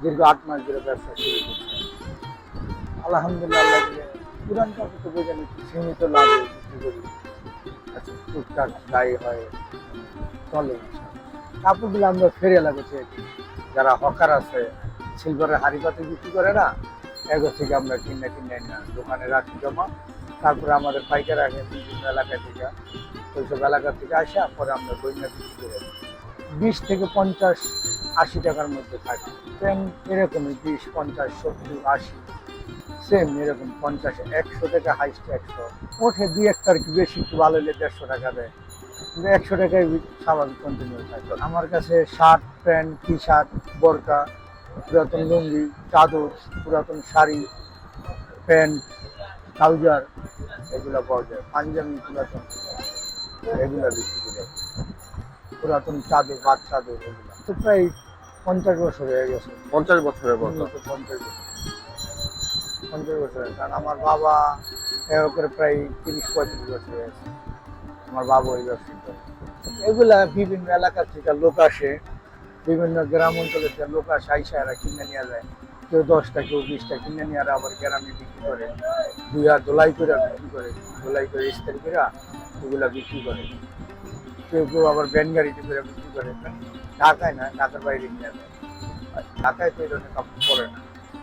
দীর্ঘ 8 মাস ধরে ব্যবসা শুরু করছে। আলহামদুলিল্লাহ আল্লাহ দিলে পুরান কাপড় তো বোঝেন একটু সীমিত লাভে বিক্রি করি। আচ্ছা, টুকটাক গায়ে হয়, চলে। কাপড়গুলো আমরা ফেরিয়ে লাগাচ্ছি, যারা হকার আছে সিলভারের হাড়ি পাতে বিক্রি করে না, এগো থেকে আমরা কিনে কিনে না দোকানে রাখি জমা। তারপরে আমাদের পাইকার আগে বিভিন্ন এলাকা থেকে, ওইসব এলাকা থেকে আসে, পরে আমরা বইনা বিক্রি করে 20 থেকে 50 80 টাকার মধ্যে থাকে। পেন এরকমই 20 50 70 80 সেম এরকম 50 100 টাকা হাইস্ট 100 ওঠে, 2 1 আর কি বেশি, একটু ভালো হলে 150 টাকা দেয়, কিন্তু 100 টাকায় স্বাভাবিক কন্টিনিউ থাকে। আমার কাছে শার্ট প্যান্ট টি শার্ট বোরকা, পুরাতন লুঙ্গি চাদর, পুরাতন শাড়ি প্যান্ট ট্রাউজার এগুলো পাওয়া যায়, পাঞ্জাবি পুরাতন এগুলো বিক্রি করে, পুরাতন চাদর বাদ চাদর এগুলো তো প্রায় 50 বছর হয়ে গেছে। 50 বছরের মতো। 50 বছর, 50 বছর, কারণ আমার বাবা এর করে প্রায় 30 35 বছর হয়েছে আমার বাবা ওই ব্যবসা করে। এগুলা বিভিন্ন এলাকা থেকে লোক আসে, বিভিন্ন গ্রাম অঞ্চলের থেকে লোক আসে, আইসা এরা কিনে নিয়ে যায়, কেউ 10টা কেউ 20টা কিনে নিয়ে আবার গ্রামে বিক্রি করে, দোলাই করে বিক্রি করে, দোলাই করে ইস্তারি করে এগুলা বিক্রি করে। কেউ কেউ আবার ভ্যান গাড়িতে করে বিক্রি করে, ঢাকায় না, ঢাকার বাইরে নিয়ে যায়। ঢাকায় তো এই ধরনের কাপড় পরে না,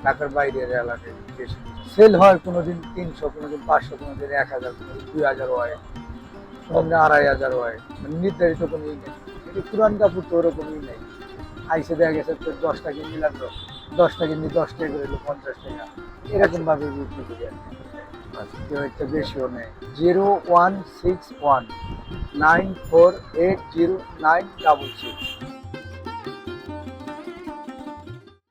ঢাকার বাইরের এলাকায় বেশি সেল হয়। কোনোদিন 300, কোনোদিন 500, কোনোদিন 1000, কোনোদিন 2000 হয়, কোনোদিন 2500 হয়, মানে নির্ধারিত কোনো ই নেই। কিন্তু পুরান কাপড় তো ওরকমই নেই। আইসে দেখা গেছে তো 10টা কিনে লাগলো, 10টা কিনে 10 টাকা করে 50 টাকা, এরকম ভাবে বিক্রি করি আর কি। আচ্ছা, কেউ একটা বেশিও নেই। 0161 9480 966